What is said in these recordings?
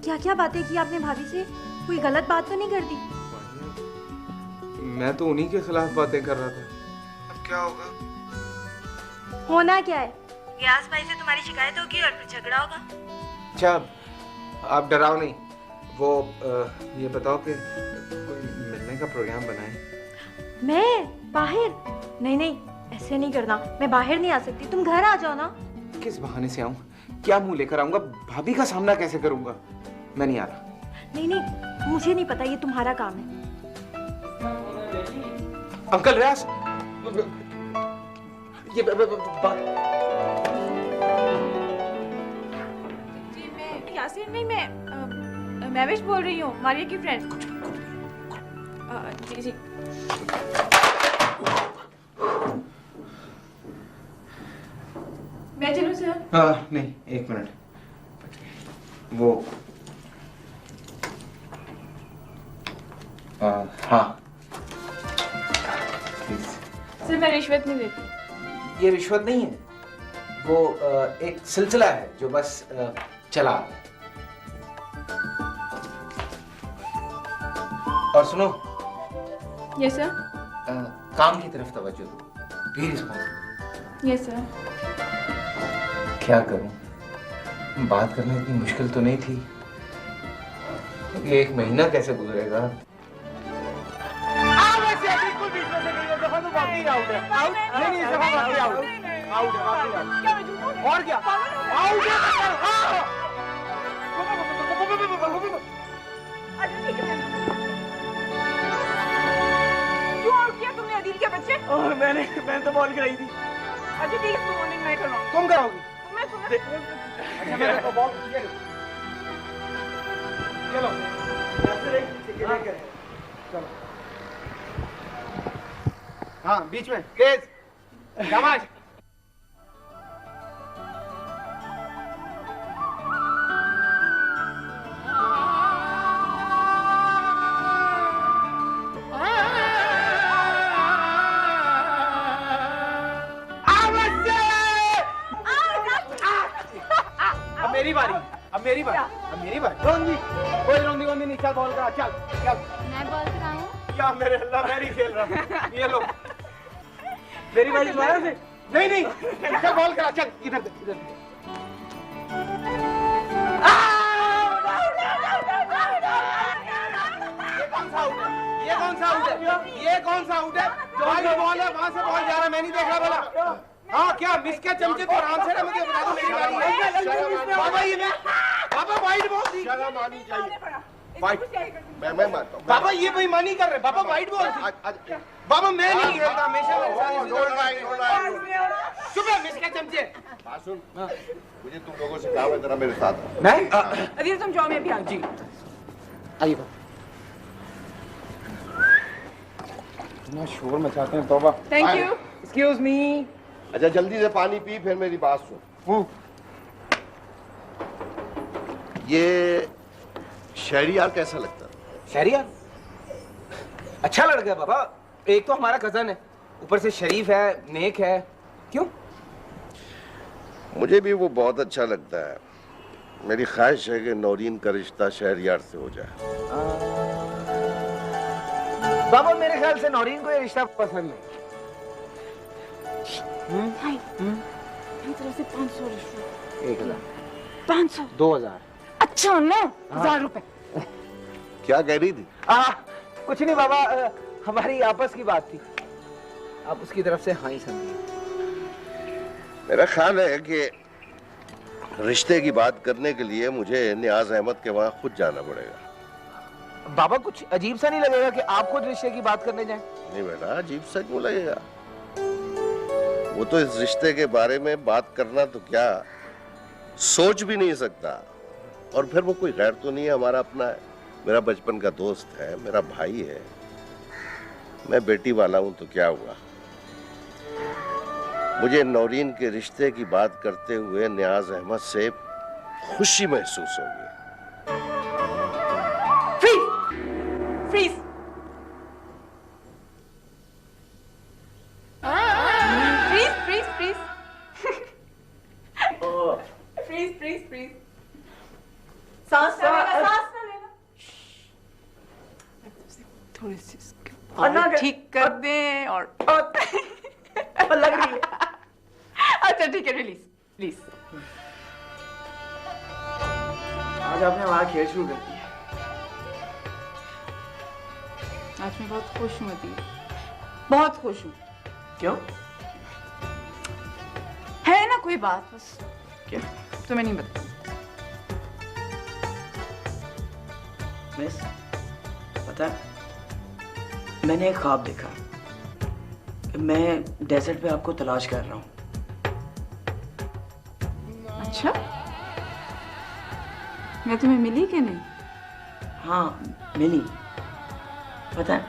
क्या क्या बातें की आपने भाभी से? कोई गलत बात तो नहीं कर दी? मैं तो उन्हीं के खिलाफ बातें कर रहा था। अब क्या होगा? होना क्या है? गियास भाई से तुम्हारी शिकायत होगी और फिर झगड़ा होगा। अच्छा, आप डराओ नहीं। वो ये बताओ कि कोई मिलने का प्रोग्राम बनाए। मैं बाहर? नहीं नहीं, ऐसे नहीं करना। मैं बाहर नहीं आ सकती, तुम घर आ जाओ ना। किस बहाने से आऊं? क्या मुंह लेकर आऊंगा? भाभी का सामना कैसे करूंगा? मैं नहीं आ रहा। नहीं नहीं, मुझे नहीं पता, ये तुम्हारा काम है। अंकल रियाज, ये बात। जी मैं यासीन नहीं, मैं महविश बोल रही हूँ, मारिया की फ्रेंड। जी जी। मैं चलूँ सर? हाँ नहीं, एक मिनट। वो हाँ प्लीज। सर मैं रिश्वत नहीं देती। ये रिश्वत नहीं है, वो एक सिलसिला है जो बस चला। और सुनो, यस सर। काम की तरफ तवज्जो दो। Be responsible. Yes sir. क्या करूं? बात करना इतनी मुश्किल तो नहीं थी। एक महीना कैसे गुजरेगा? और क्या? क्यों आउट किया तुमने अदील के बच्चे? मैंने तो बॉल गिराई थी। अच्छा ठीक है, तुम मॉर्निंग मैं कराऊँ। तुम कराओगी? तुम्हें अच्छा मैंने तो बॉल चलो चलो। हाँ बीच में तेज शाबाश। अब मेरी बारी। रोंदी कोई रोंदी नहीं, चल बॉल करा, चल चल। मैं बॉल कराऊं? या मेरे अल्लाह, मैं नहीं खेल रहा। ये लो मेरी बारी दोबारा से। नहीं चल बॉल करा, चल इधर इधर। ये कौन सा आउट है? ये कौन सा आउट है? जो बॉल है वहां से बॉल जा रहा है, मैं नहीं देख रहा भला। हाँ क्या मिस के चमचे तो आराम से मुझे बता दो, मेरी बारी है। बाबा ये मैं बाबा वाइड बॉल थी। शर्म आनी चाहिए। मैं मानता हूँ। बाबा ये बेईमानी कर रहे, बाबा वाइड बॉल थी। बाबा मैं नहीं खेलता हमेशा। चुप है मिस के चमचे। बात सुन, मुझे तुम लोगों से काम है, जरा मेरे साथ। नहीं अदील तुम जाओ, मैं भी आ जी। आइए इतना शोर मचाते हैं, तौबा। Thank you. Excuse me. अच्छा जल्दी से पानी पी, फिर मेरी बात सुन। ये शहरियार कैसा लगता है? शहरियार अच्छा लड़का है बाबा। एक तो हमारा कजन है, ऊपर से शरीफ है, नेक है। क्यों? मुझे भी वो बहुत अच्छा लगता है। मेरी ख्वाहिश है कि नौरीन का रिश्ता शहरियार से हो जाए। बाबा मेरे ख्याल से नौरीन को ये रिश्ता पसंद नहीं। मेरी तरफ से 500 रिश्वत। 1000 500 2000। अच्छा 9,000 रुपए। क्या कह रही थी? कुछ नहीं बाबा, हमारी आपस की बात थी। आप उसकी तरफ से हाँ ही समझिए। मेरा ख्याल है कि रिश्ते की बात करने के लिए मुझे नियाज अहमद के वहां खुद जाना पड़ेगा। बाबा कुछ अजीब सा नहीं लगेगा कि आप खुद रिश्ते की बात करने जाएं? नहीं बेटा, अजीब सा क्यों लगेगा? वो तो इस रिश्ते के बारे में बात करना तो क्या, सोच भी नहीं सकता। और फिर वो कोई गैर तो नहीं है, हमारा अपना है, मेरा बचपन का दोस्त है, मेरा भाई है। मैं बेटी वाला हूं तो क्या हुआ? मुझे नौरीन के रिश्ते की बात करते हुए नियाज अहमद से खुशी महसूस होगी। फ्रीज। फ्रीज। सांस ना लेना, सांस ना लेना। थोड़ी सी इसके और ना बाल ठीक कर दें और लग रही है। अच्छा ठीक है, रिलीज प्लीज। आज आपने हमारा खेल शुरू कर दिया। आज मैं बहुत खुश हूँ अतीब, बहुत खुश हूँ। क्यों? है ना कोई बात, बस क्या? तुम्हें नहीं बता। मिस, पता है, मैंने एक ख्वाब देखा कि मैं डेजर्ट पे आपको तलाश कर रहा हूँ। अच्छा, मैं तुम्हें मिली कि नहीं? हाँ, मिली। पता है,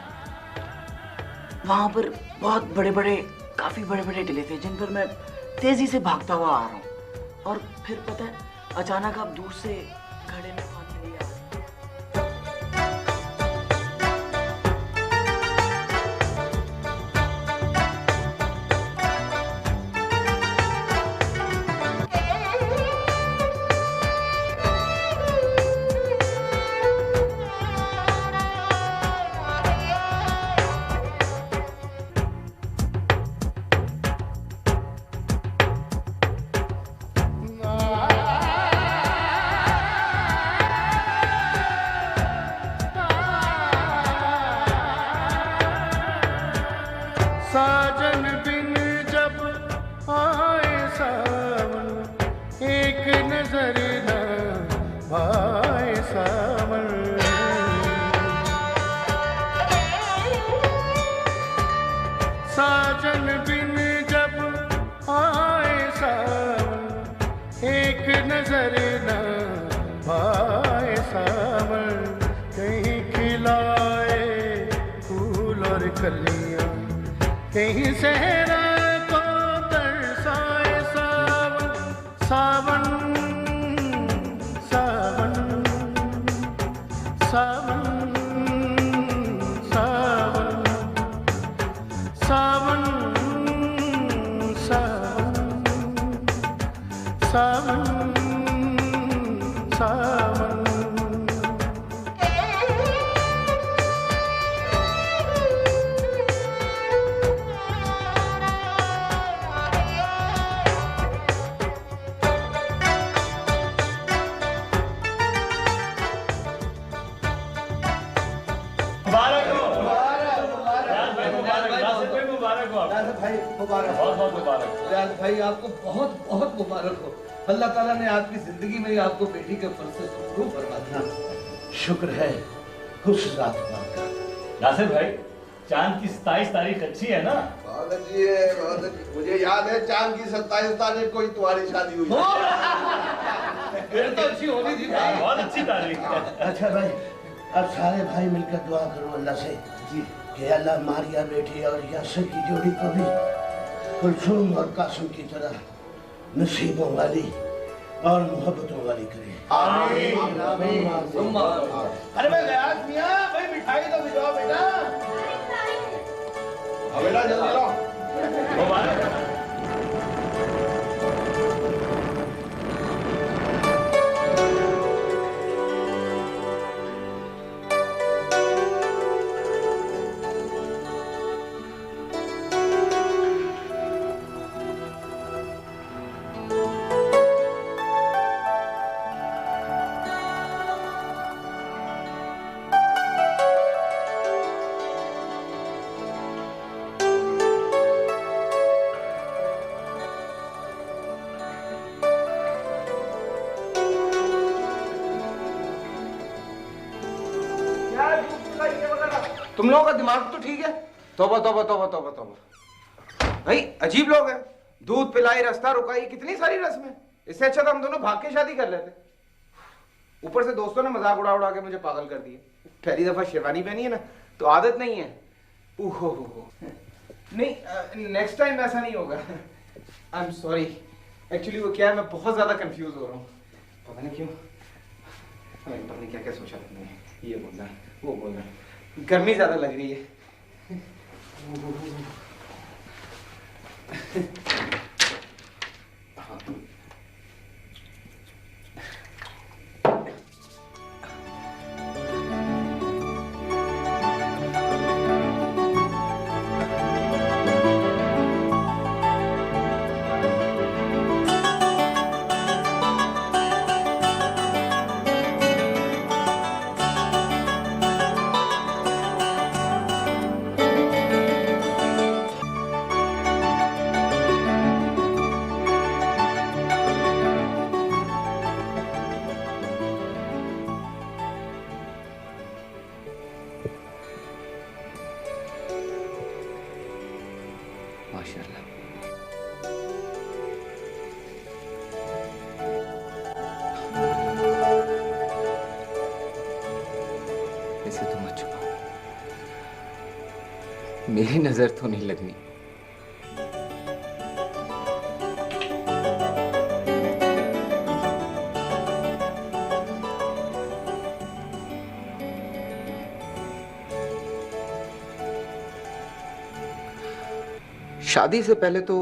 वहां पर बहुत काफी बड़े बड़े टिले थे जिन पर मैं तेजी से भागता हुआ आ रहा हूँ, और फिर पता है अचानक आप दूर से खड़े में पानी लिए आ रहे हैं। साजन बिन जब आए सावन, एक नजर न भाए सावन। साजन बिन जब आए सावन, एक नजर न भाए सावन। कहीं खिलाए फूल और कलियां, कहीं सहरा को तरसाए सावन। सावन सावन सावन सावन सावन सावन सावन सावन। भाई आपको बहुत बहुत मुबारक हो। अल्लाह ताला ने आपकी जिंदगी में आपको बेटी के फर्ज से महरूम फरमा दिया। शुक्र है खुश रात का। नासिर भाई, चांद की 27 तारीख अच्छी है ना? बहुत अच्छी है, बहुत अच्छी। मुझे याद है चांद की 27 तारीख को ही तुम्हारी शादी हुई। फिर तो अच्छी होनी थी भाई। बहुत अच्छी तारीख है। अच्छा भाई, अब सारे भाई मिलकर दुआ करो अल्लाह से जी कि अल्लाह मारिया बेटी और यासर की जोड़ी को भी कुलसुम और कासिम की तरह नसीबों वाली और मोहब्बतों वाली करे। आमीन आमीन। अरे भाई गयास मियां, भाई मिठाई तो भिजवाओ बेटा। बेटा जल्दी लाओ। मुबारक। तुम लोगों का दिमाग तो ठीक है? तौबा तौबा तौबा तौबा तौबा। भाई अजीब लोग हैं। दूध पिलाई, रास्ता रुकाई, कितनी सारी रस्में। इससे अच्छा तो हम दोनों भाग के शादी कर लेते। ऊपर से दोस्तों ने मजाक उड़ा उड़ा के मुझे पागल कर दिए। पहली दफा शेरवानी पहनी है ना, तो आदत नहीं है। ओहो नहीं, नेक्स्ट टाइम ऐसा नहीं होगा। I am sorry. एक्चुअली वो क्या है, मैं बहुत ज्यादा कंफ्यूज हो रहा हूँ, पता नहीं क्यों। पता नहीं क्या क्या सोचा तुमने, ये बोलना वो बोलना। गर्मी ज्यादा लग रही है। मेरी नजर तो नहीं लगनी। शादी से पहले तो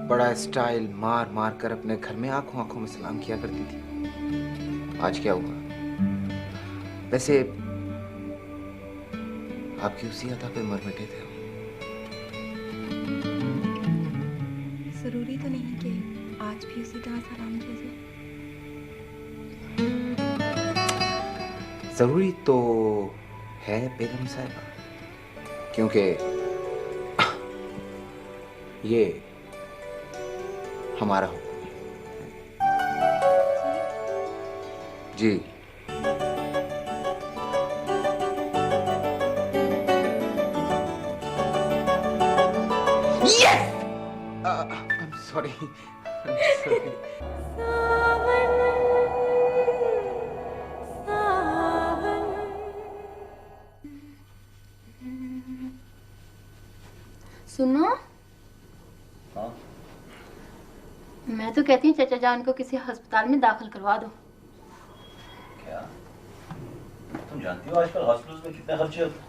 बड़ा स्टाइल मार मार कर अपने घर में आंखों आंखों में सलाम किया करती थी। आज क्या हुआ? वैसे आपकी उसी अदा पे मर मिटे थे। जरूरी तो नहीं कि आज भी उसी तरह सलाम किया जाए। जरूरी तो है बेगम साहिबा, क्योंकि ये हमारा हुक्म है। जी। Yes! I'm sorry. I'm sorry. सुनो, हाँ? मैं तो कहती हूँ चाचा जान को किसी अस्पताल में दाखिल करवा दो। क्या? तुम जानती हो आजकल हॉस्पिटल्स में कितने खर्चे होते हैं?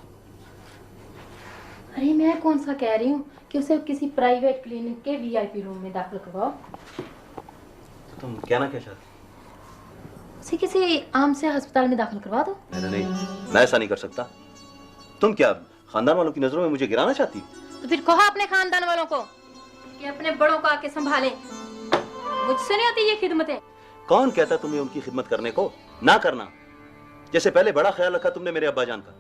अरे मैं कौन सा कह रही हूँ कि उसे किसी प्राइवेट क्लिनिक के वीआईपी रूम में दाखिल करवाओ। तो तुम कहना क्या चाहती? उसे किसी आम से अस्पताल में दाखिल करवा दो। नहीं, मैं ऐसा नहीं कर सकता। तुम क्या खानदान वालों की नजरों में मुझे गिराना चाहती हो? तो फिर कहो अपने खानदान वालों को कि अपने बड़ों को आके संभालें। मुझसे नहीं होती ये खिदमतें। कौन कहता तुम्हें उनकी खिदमत करने को? ना करना। जैसे पहले बड़ा ख्याल रखा तुमने मेरे अब्बा जान का।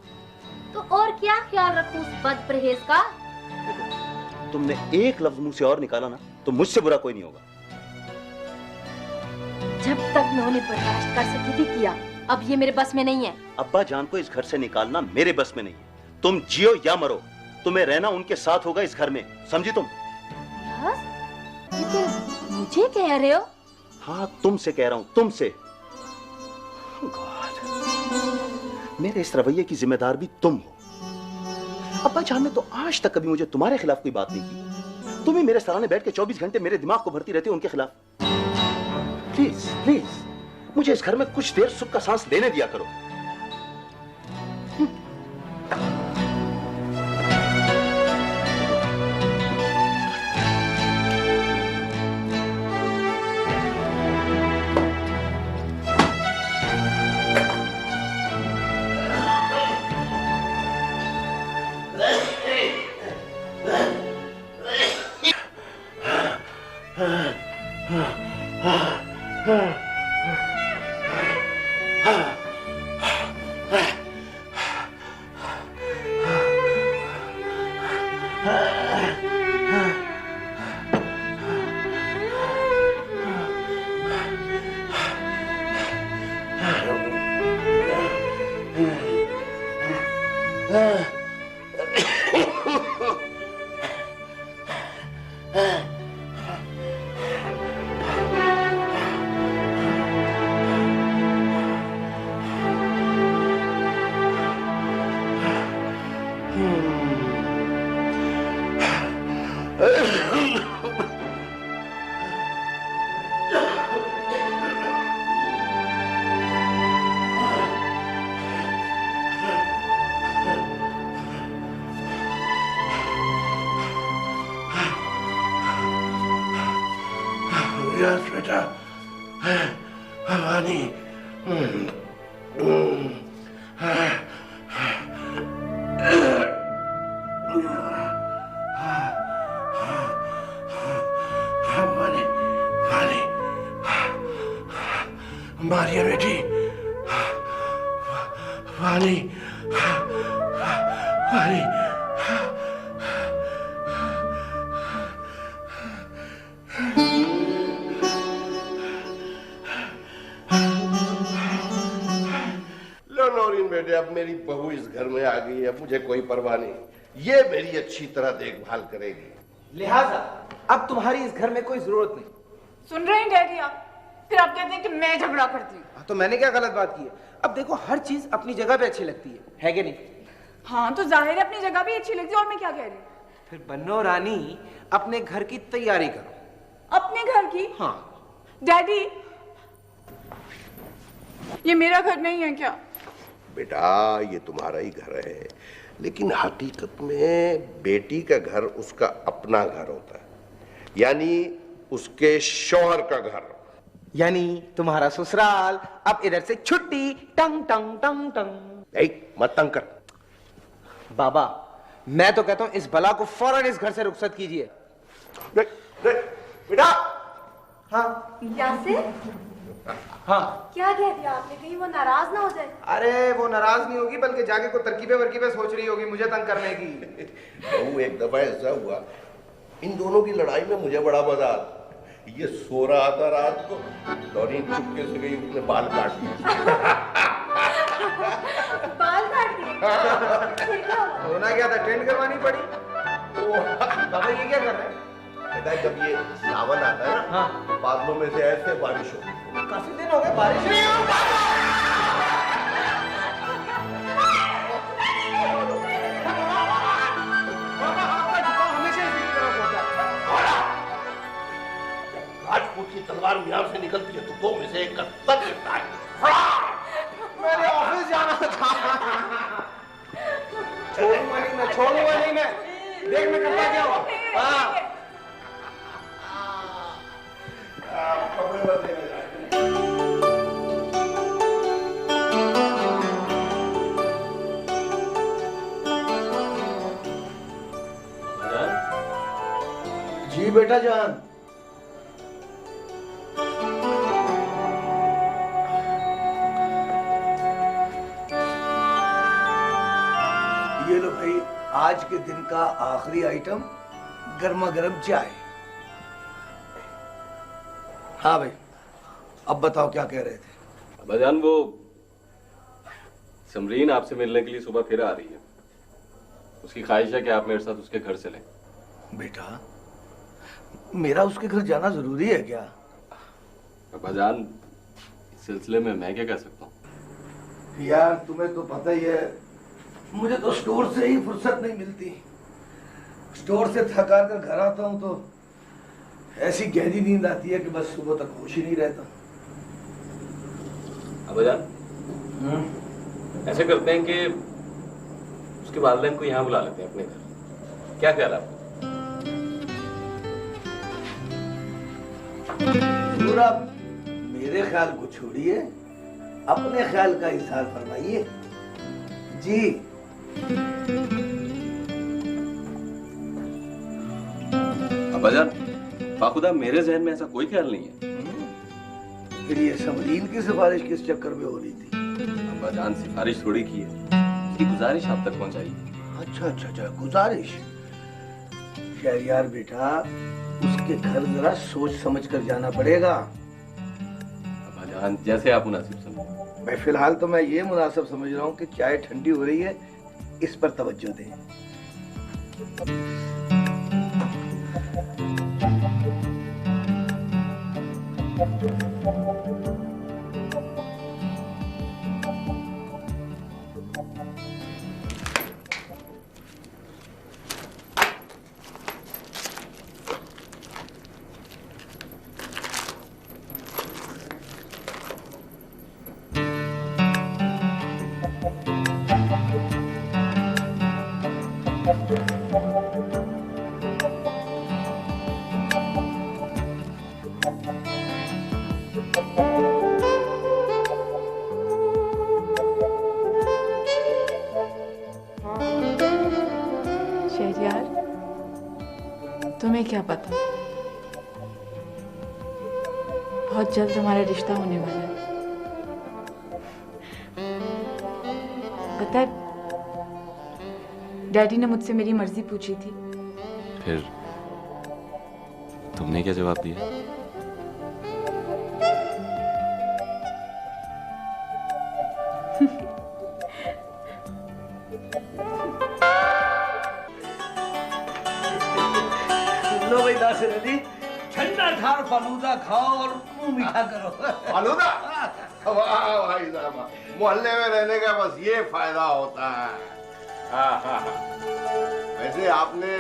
तो और क्या ख्याल रखूं उस बद परहेज का? देखो, तुमने एक लफ्ज मुंह से और निकाला ना तो मुझसे बुरा कोई नहीं होगा। जब तक मैं उन्हें बर्दाश्त कर सकती थी किया, अब ये मेरे बस में नहीं है। अब्बा जान को इस घर से निकालना मेरे बस में नहीं है। तुम जियो या मरो, तुम्हें रहना उनके साथ होगा इस घर में, समझी तुम? ये तुम मुझे कह रहे हो? हाँ, तुमसे कह रहा हूं, तुमसे। मेरे इस रवैये की जिम्मेदार भी तुम हो। अब्बा जान ने तो आज तक कभी मुझे तुम्हारे खिलाफ कोई बात नहीं की। तुम ही मेरे सराहने बैठ के 24 घंटे मेरे दिमाग को भरती रहती हो उनके खिलाफ। प्लीज प्लीज मुझे इस घर में कुछ देर सुख का सांस लेने दिया करो। यस बेटा, भवानी। भवानी, भवानी, मारिया बेटी, भवानी, भवानी। बेटे, अब मेरी बहू इस घर में आ गई है, मुझे कोई परवाह नहीं। ये मेरी अच्छी तरह देखभाल करेगी। लिहाजा अब तुम्हारी इस घर में कोई जरूरत नहीं। सुन रहे हैं डैडी आप? फिर आप कहते हैं कि मैं झगड़ा करती हूँ। तो मैंने क्या गलत बात की है? अब देखो, हर चीज अपनी जगह पे अच्छी लगती है कि नहीं? हाँ तो जाहिर है अपनी जगह भी अच्छी लगती है, और मैं क्या कह रही हूँ। फिर बन्नो रानी अपने घर की तैयारी करो। अपने घर की? हाँ। डैडी ये मेरा घर नहीं है क्या? बेटा ये तुम्हारा ही घर है, लेकिन हकीकत में बेटी का घर उसका अपना घर होता है, यानी उसके शौहर का घर। यानी तुम्हारा ससुराल। अब इधर से छुट्टी। टंग टंग टंग टंग। ऐ, मत तंग कर। बाबा मैं तो कहता हूं इस बला को फौरन इस घर से रुखसत कीजिए। बेटा। हाँ यासिर, हाँ। क्या कह दिया आपने? कहीं वो नाराज ना हो जाए? अरे वो नाराज नहीं होगी, बल्कि जाके कोई तरकीबें वरकीबें सोच रही होगी मुझे तंग करने की। वो एक दफा ऐसा हुआ, इन दोनों की लड़ाई में मुझे बड़ा मजा आता। ये सो रहा था रात को, डॉरी चुपके से गई, उसने बाल काट दिए। बाल काट दिए? होना क्या था, टेंट करवानी पड़ी। बाबा ये क्या कर रहे हैं? बेटा जब ये सावन आता है ना, हाँ। बादलों में से ऐसे बारिश होती है। काफी दिन हो गए बारिश नहीं राजपूत की तलवार म्यार से निकलती है तो दो में से एक का सच लगता है। मैंने ऑफिस जाना था। छोड़ूंगा नहीं मैं। देख मैं करता क्या हुआ। हाँ। कपड़े बदले में जी बेटा जान। ये लो भाई, आज के दिन का आखिरी आइटम, गर्मा गर्म चाय। हाँ भाई, अब बताओ क्या कह रहे थे? अब्बाजान वो समरीन आपसे मिलने के लिए सुबह फिर आ रही है। उसकी ख्वाहिश है कि आप मेरे साथ उसके घर चलें। बेटा मेरा उसके घर जाना जरूरी है क्या? अब्बाजान इस सिलसिले में मैं क्या कह सकता हूँ? यार तुम्हें तो पता ही है, मुझे तो स्टोर से ही फुर्सत नहीं मिलती। स्टोर से थका कर घर आता हूँ तो ऐसी गहरी नींद आती है कि बस सुबह तक होश ही नहीं रहता। अब्बाजान ऐसे करते हैं कि उसके वालिदैन को यहाँ बुला लेते हैं अपने घर। क्या ख्याल है आपका? पूरा मेरे ख्याल को छोड़िए, अपने ख्याल का इजहार फरमाइए। जी अब्बाजान बाखुदा मेरे जहन में ऐसा कोई ख्याल नहीं है। फिर ये समरीन की सिफारिश किस चक्कर में हो रही थी? अब्बाजान सिफारिश थोड़ी की है, उसकी गुजारिश आप तक पहुंचाई। अच्छा अच्छा अच्छा, गुजारिश। खैर यार बेटा, उसके घर जरा सोच समझ कर जाना पड़ेगा। अब्बाजान जैसे आप मुनासिब समझें। मैं फिलहाल तो मैं ये मुनासिब समझ रहा हूँ कि चाय ठंडी हो रही है, इस पर तवज्जो दें। शहरयार तुम्हें क्या पता, बहुत जल्द हमारा रिश्ता होने वाला है। पता है डैडी ने मुझसे मेरी मर्जी पूछी थी। फिर तुमने क्या जवाब दिया? लो भाई नासिर अली, ठंडा ठार फालूदा खाओ और मुंह मीठा करो। फालूदा? वाह भाई साहब, मोहल्ले में रहने का बस ये फायदा होता है। वैसे आपने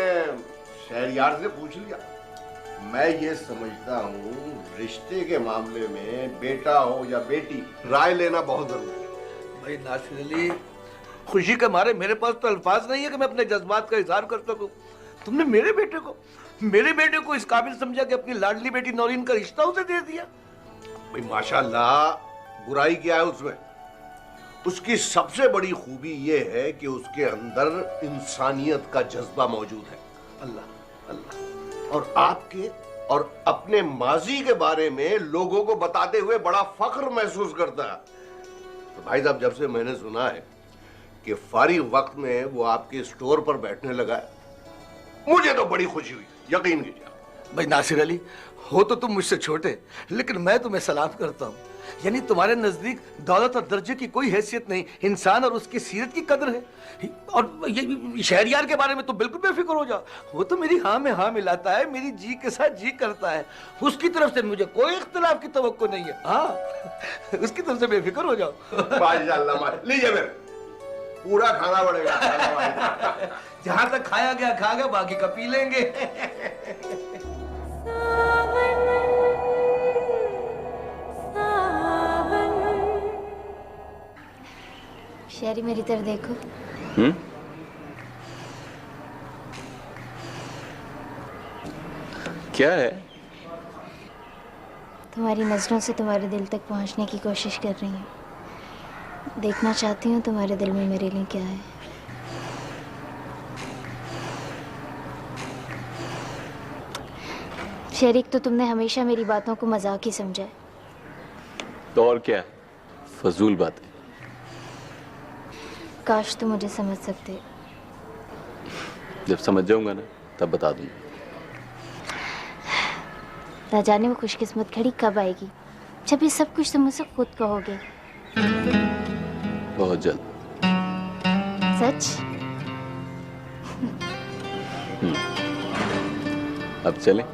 शहरयार से पूछ लिया? मैं ये समझता हूँ रिश्ते के मामले में बेटा हो या बेटी राय लेना बहुत जरूरी है। भाई नासिर अली, खुशी के मारे मेरे पास तो अल्फाज नहीं है कि मैं अपने जज्बात का इजहार कर सकूं। तुमने मेरे बेटे को इस काबिल समझा कि अपनी लाडली बेटी नौरीन का रिश्ता उसे दे दिया। भाई माशाल्लाह, बुराई क्या है उसमें? उसकी सबसे बड़ी खूबी ये है कि उसके अंदर इंसानियत का जज्बा मौजूद है। अल्लाह अल्लाह। और आपके और अपने माजी के बारे में लोगों को बताते हुए बड़ा फख्र महसूस करता है। तो भाई साहब, जब से मैंने सुना है कि फारिग वक्त में वो आपके स्टोर पर बैठने लगा है, मुझे तो बड़ी खुशी हुई, यकीन कीजिए। भाई नासिर अली, हो तो तुम मुझसे छोटे, लेकिन मैं तुम्हें सलाम करता हूँ। यानी तुम्हारे नजदीक दौलत और दर्जे की कोई हैसियत नहीं, इंसान और उसकी सीरत की कदर है। और ये शहरयार के बारे में तो बिल्कुल बेफिक्र हो जाओ। वो तो मेरी हाँ में हाँ मिलाता है, मेरी जी के साथ जी करता है। उसकी तरफ से मुझे कोई इख्तिलाफ की तवक्को नहीं है। हाँ, उसकी तरफ से बेफिक्र हो जाओ। माशाल्लाह, लीजिए फिर, पूरा खाना पड़ेगा। जहां तक खाया गया खा गया, बाकी का पी लेंगे। शहरी मेरी तरफ देखो। क्या है? तुम्हारी नजरों से तुम्हारे दिल तक पहुंचने की कोशिश कर रही हूँ। देखना चाहती हूँ तुम्हारे दिल में मेरे लिए क्या है। शरीक, तो तुमने हमेशा मेरी बातों को मजाक ही समझा है। तो और क्या? फजूल बातें। काश तुम मुझे समझ सकते। जब समझ जाऊंगा ना, तब बता दूंगा। ना जाने वो खुशकिस्मत घड़ी कब आएगी जब ये सब कुछ तुम मुझसे खुद कहोगे। बहुत जल्द। सच? अब चलें?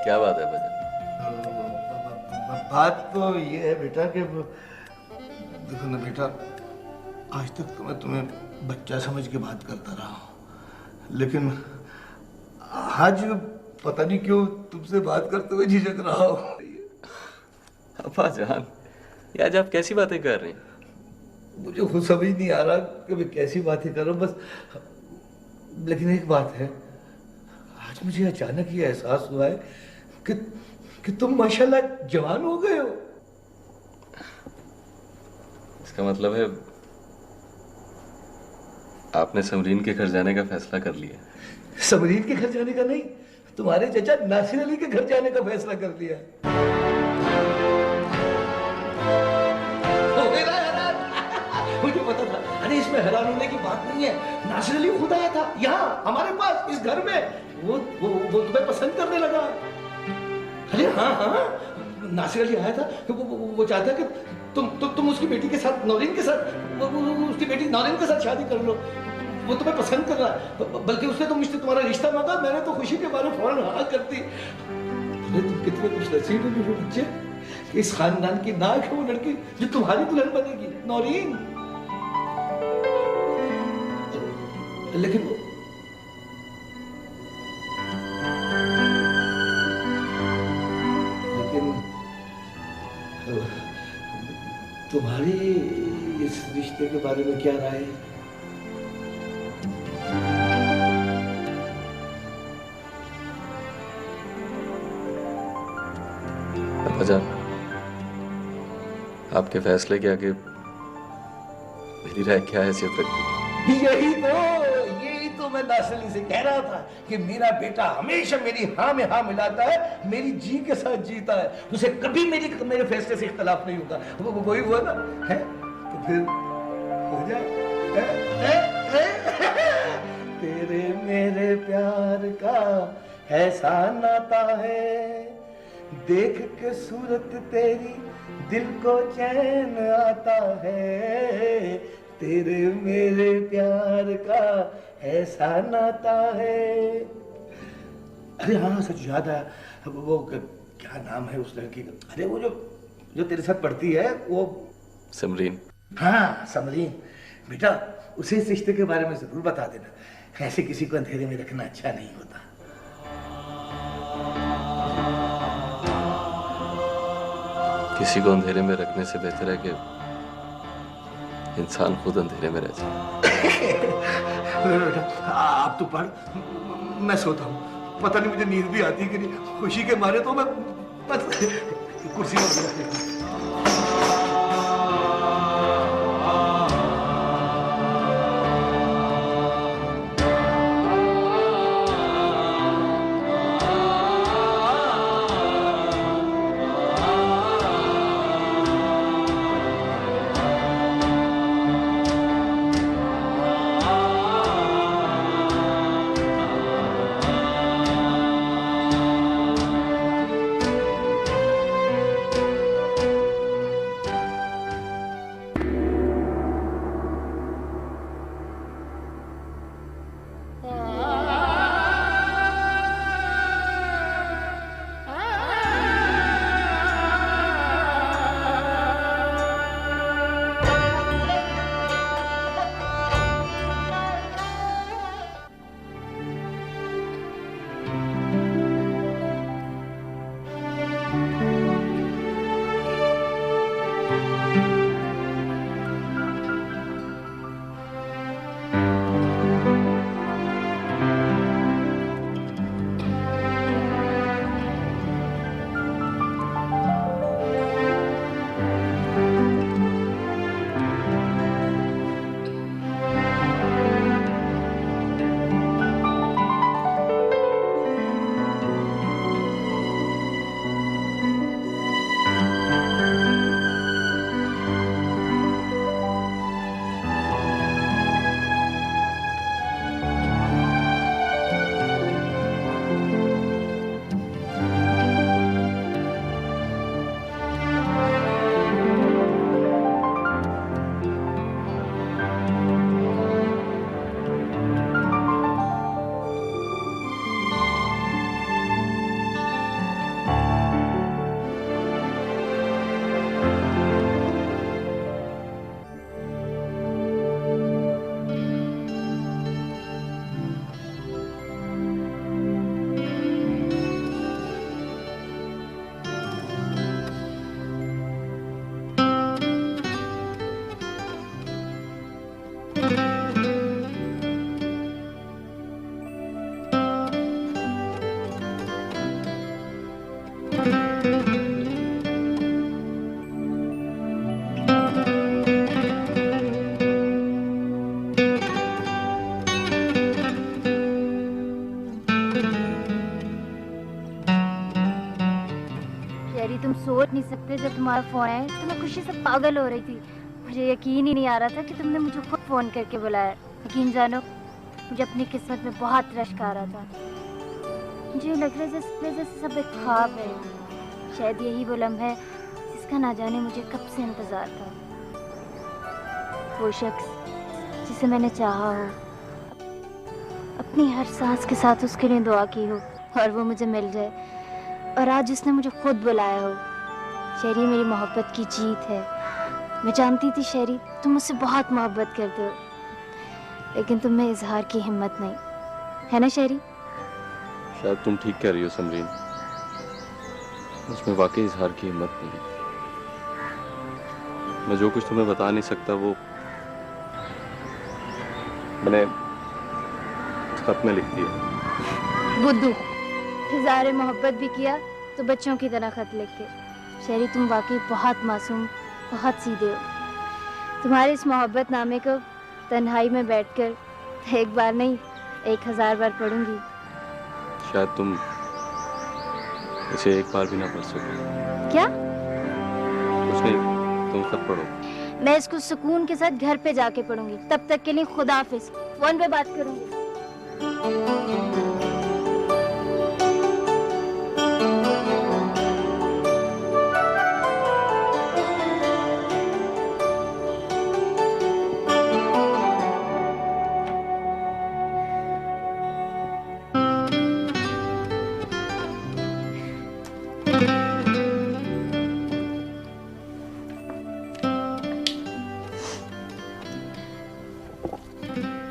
क्या बात है बजन? बात तो ये है बेटा कि देखो ना बेटा, आज तक तो मैं तुम्हें बच्चा समझ के बात करता रहा हूँ, लेकिन आज पता नहीं क्यों तुमसे बात करते हुए झिझक रहा हूँ। अब्बा जान, ये आज आप कैसी बातें कर रहे हैं? मुझे खुद समझ नहीं आ रहा कि मैं कैसी बातें कर रहा हूँ बस। लेकिन एक बात है, आज मुझे अचानक ये एहसास हुआ है कि तुम माशाल्लाह जवान हो गए हो। इसका मतलब है आपने समरीन के घर जाने का फैसला कर लिया? समरीन के घर जाने का नहीं, तुम्हारे चचा नासिर अली के घर जाने का फैसला कर लिया। हो गया हैरान। मुझे पता था। अरे इसमें हैरान होने की बात नहीं है। नासिर अली खुद आया था यहाँ हमारे पास इस घर में। वो तुम्हें पसंद करने लगा। अरे हाँ हाँ, नासिर अली आया था। वो चाहता कि तुम उसकी बेटी के साथ, नौरीन के साथ, उसकी बेटी नौरीन के साथ शादी कर लो। वो तुम्हें पसंद कर रहा है, बल्कि उसने तो मुझसे तुम्हारा रिश्ता मांगा। मैंने तो खुशी के बारे फौरन हाँ कर दी। तुम कितने कुछ नसीब हो मेरे बच्चे कि इस खानदान की नाक है वो लड़की जो तुम्हारी दुल्हन बनेगी, नौरीन। लेकिन तुम्हारी इस रिश्ते के बारे में क्या राय है? अब्बाजान, आपके फैसले के आगे मेरी राय क्या हैसियत रखती? यही तो मैं नासली से कह रहा था कि मेरा बेटा हमेशा मेरी हाँ में हाँ मिलाता है, मेरी जी के साथ जीता है, उसे कभी मेरे फैसले से इख्तलाफ नहीं होता। वही हुआ ना है, तो फिर हो जाए। तेरे मेरे प्यार का ऐसा नाता है, देख के सूरत तेरी दिल को चैन आता है, तेरे मेरे प्यार का ऐसा नाता है। अरे हाँ, सच याद है, वो क्या नाम है उस लड़की का? अरे वो जो तेरे साथ पढ़ती है, वो समरीन। हाँ, समरीन। बेटा, उसे इस रिश्ते के बारे में जरूर बता देना, ऐसे किसी को अंधेरे में रखना अच्छा नहीं होता। किसी को अंधेरे में रखने से बेहतर है कि इंसान खुद अंधेरे में रह जाए। आप तो पढ़, मैं सोता हूँ। पता नहीं मुझे नींद भी आती कि नहीं, खुशी के मारे तो मैं बस कुर्सी पर तुम सोच नहीं सकते, जब तुम्हारा फोन आया तो मैं खुशी से पागल हो रही थी। मुझे यकीन ही नहीं आ रहा था कि तुमने मुझे खुद फोन करके बुलाया। यकीन जानो, मुझे अपनी किस्मत में बहुत रश्क आ रहा था। मुझे लग रहा है जैसे सब एक ख्वाब है। शायद यही वो लम्हा है जिसका ना जाने मुझे कब से इंतजार था। वो शख्स जिसे मैंने चाहा हो, अपनी हर सांस के साथ उसके लिए दुआ की हो और वो मुझे मिल जाए, और आज उसने मुझे खुद बुलाया हो। शेरी, मेरी मोहब्बत की जीत है। मैं जानती थी शेरी, तुम मुझसे बहुत मोहब्बत करते हो, लेकिन तुम में इजहार की हिम्मत नहीं है ना शेरी? शायद तुम ठीक कह रही हो समरीन, मुझमें वाकई इजहार की हिम्मत नहीं है। मैं जो कुछ तुम्हें बता नहीं सकता वो मैंने खत में लिख दिया। बुद्धू, इज़हार मोहब्बत भी किया तो बच्चों की तरह खत लिख के। शेरी तुम वाकई बहुत मासूम, बहुत सीधे हो। तुम्हारे इस मोहब्बत नामे को तन्हाई में बैठकर एक बार नहीं 1000 बार पढ़ूंगी। शायद तुम इसे एक बार भी ना पढ़ सको। क्या? कुछ नहीं, तुम खत पढ़ो। मैं इसको सुकून के साथ घर पे जाके पढ़ूंगी। तब तक के लिए खुदा हाफिज। फोन पे बात करूंगी।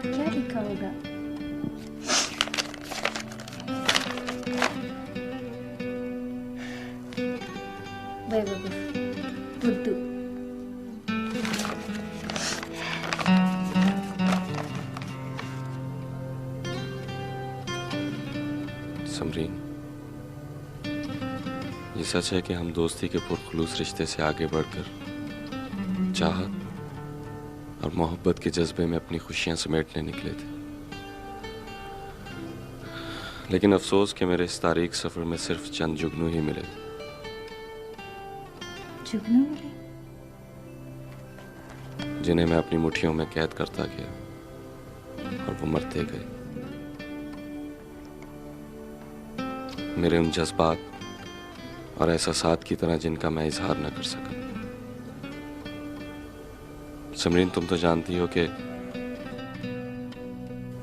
क्या लिखा होगा? बुद्धू। समरीन, ये सच है कि हम दोस्ती के पुरखुलूस रिश्ते से आगे बढ़कर चाहत और मोहब्बत के जज्बे में अपनी खुशियां समेटने निकले थे। लेकिन अफसोस कि मेरे इस तारीख सफर में सिर्फ चंद जुगनू ही मिले। जुगनू मिले? जिन्हें मैं अपनी मुट्ठियों में कैद करता गया और वो मरते गए। मेरे उन जज्बात और एहसासात की तरह जिनका मैं इजहार न कर सका। समरीन, तुम तो जानती हो कि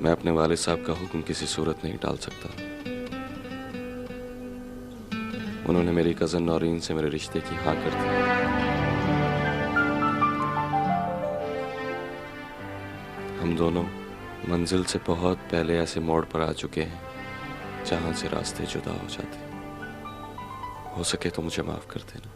मैं अपने वालिद साहब का हुक्म किसी सूरत नहीं टाल सकता। उन्होंने मेरी कजन नौरीन से मेरे रिश्ते की हाँ कर दी। हम दोनों मंजिल से बहुत पहले ऐसे मोड़ पर आ चुके हैं जहां से रास्ते जुदा हो जाते। हो सके तो मुझे माफ कर देना।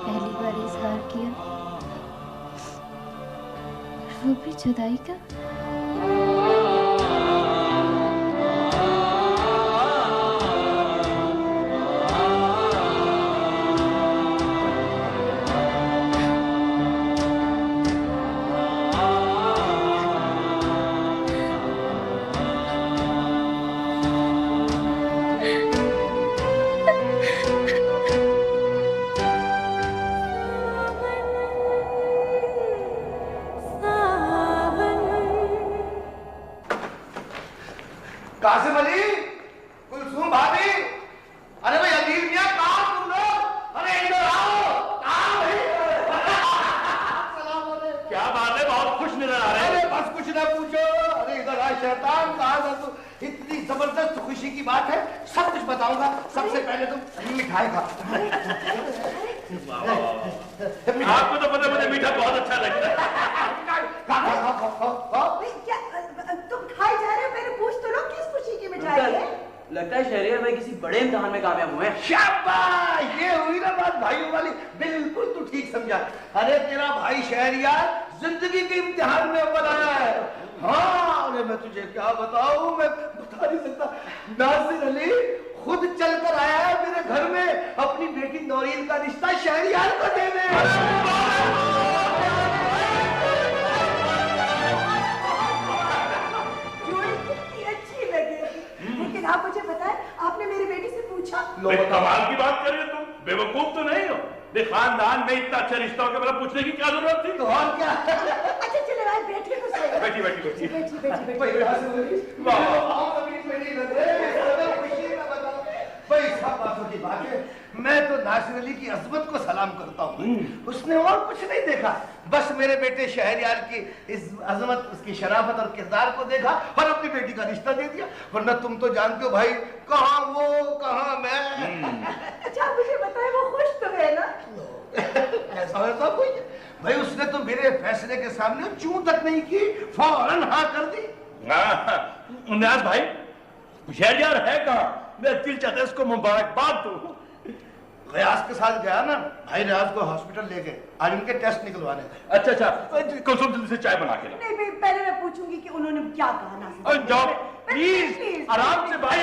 पहली बार इजहार किया, वो भी जुदाई का। कासिम अली, कुलसूम भाभी, अरे भाई अदील मियां, कहाँ तुम लोग? अरे इधर आओ। कहाँ भाई? क्या बात है, बहुत खुश नजर आ रहे हैं। अरे बस कुछ ना पूछो। अरे इधर आ शैतान, कहाँ था तू? इतनी जबरदस्त खुशी की बात है, सब कुछ बताऊंगा। सबसे पहले तुम मिठाई खा। आपको तो पता मुझे मीठा बहुत अच्छा लगता है। तुम खाए जा रहे हो? मेरे पूछ तो लो, किस खुशी की मिठाई है? लगता है शहरियार भाई किसी बड़े इम्तिहान में कामयाब हुए हैं। शाबाश, ये हुई ना बात भाइयों वाली। बिल्कुल तू ठीक समझा। अरे तेरा भाई शहरियार जिंदगी के इम्तिहान में अव्वल आया है। हाँ, अरे मैं तुझे क्या बताऊं, मैं बता नहीं सकता। नासिर अली खुद चलकर आया है मेरे घर में अपनी बेटी नौरीन का रिश्ता शहरियार को देने। लेकिन आप मुझे बताएं, आपने मेरी बेटी से पूछा? कमाल की बात कर रहे हो तुम, बेवकूफ तो नहीं हो। खानदान में इतना अच्छा रिश्ता हो गया, पूछने की क्या जरूरत थी? तो और क्या? अच्छा चले भाई, बैठिए तो सही। बैठी बैठी बैठी बैठी बैठी भाई सब बातों की बात है। मैं तो नासिर अली की अजमत को सलाम करता हूँ। उसने और कुछ नहीं देखा, बस मेरे बेटे शहरयार की इस अजमत, उसकी शराफत और किरदार को देखा और अपनी बेटी का रिश्ता दे दिया। वरना तुम तो जानते हो भाई, कहाँ वो कहाँ मैं। अच्छा मुझे बताए वो खुश तो है ना? ऐसा वैसा कोई भाई, उसने तो मेरे फैसले के सामने चूं तक नहीं की, फौरन हाँ कर दी। न्याज भाई, शहरयार है कहाँ? मैं दिल चाहता है उसको मुबारकबाद दूं। रियाज के साथ गया ना भाई, रियाज को हॉस्पिटल ले गए, आज उनके टेस्ट निकलवाने थे। अच्छा अच्छा, कुलसुम जल्दी से चाय बना के ला। नहीं भाई, पहले मैं पूछूंगी कि उन्होंने क्या कहा ना। जाओ प्लीज, आराम से भाई।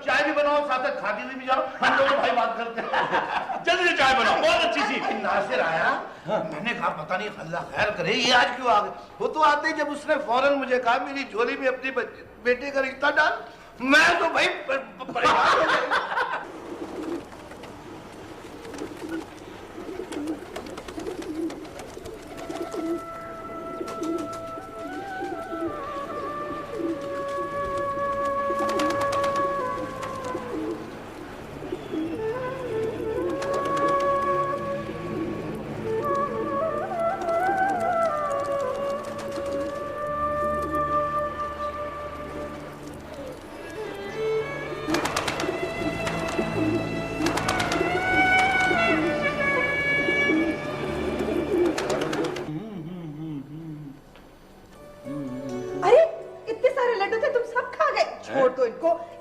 चाय भी बनाओ, साथ साथ खाती हुई भी जाओ, हम दोनों भाई बात करते हैं। जल्दी से चाय बनाओ, बहुत अच्छी सी। नासिर आया, मैंने कहा पता नहीं अल्लाह खैर करे, ये आज क्यों आ गए। वो तो आते ही जब उसने फौरन मुझे कहा मेरी झोली में अपनी बेटे का रिश्ता डाल, मैं तो भाई परेशान हो गया।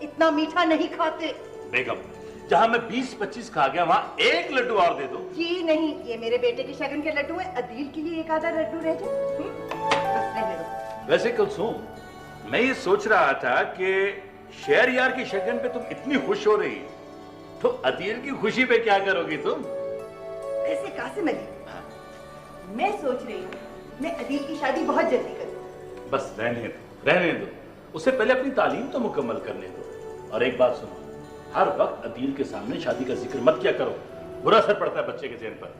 इतना मीठा नहीं खाते। बेगम, जहाँ मैं 20-25 खा गया, वहाँ एक लड्डू और दे दो। जी नहीं, ये मेरे बेटे के शगन के लड्डू हैं, अदील के लिए एक आधा लड्डू रह जाए। बस रहने दो। वैसे कुलसुम, मैं ये सोच रहा था कि शहरयार की शगन पे तुम इतनी खुश हो रही, तो अदील की खुशी पे क्या करोगी तुम? ऐसे कासिम अली, मैं सोच रही हूँ मैं अदील की शादी बहुत जल्दी करूँ। बस रहने दो, उससे पहले अपनी तालीम तो मुकम्मल करने दो। और एक बात सुनो, हर वक्त अदील के सामने शादी का जिक्र मत किया करो, बुरा असर पड़ता है बच्चे के ज़हन पर।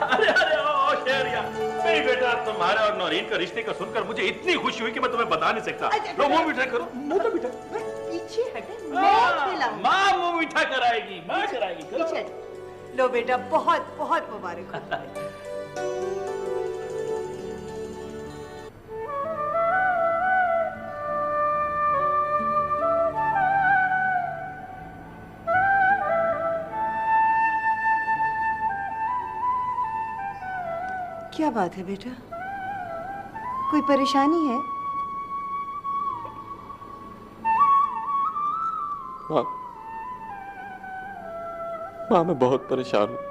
अरे अरे ओ शहरयार, मेरी बेटा, तुम्हारे और नौरीन का रिश्ते का सुनकर मुझे इतनी खुशी हुई कि मैं तुम्हें बता नहीं सकता। लो मुंह मीठा करो, मुंह मीठा। पीछे हटे, मैं खिलाऊं। माँ मुंह मीठा कराएगी, माँ कराएगी। पीछे लो बेटा, बहुत बहुत मुबारक हो। क्या बात है बेटा, कोई परेशानी है? माँ, मैं बहुत परेशान हूँ।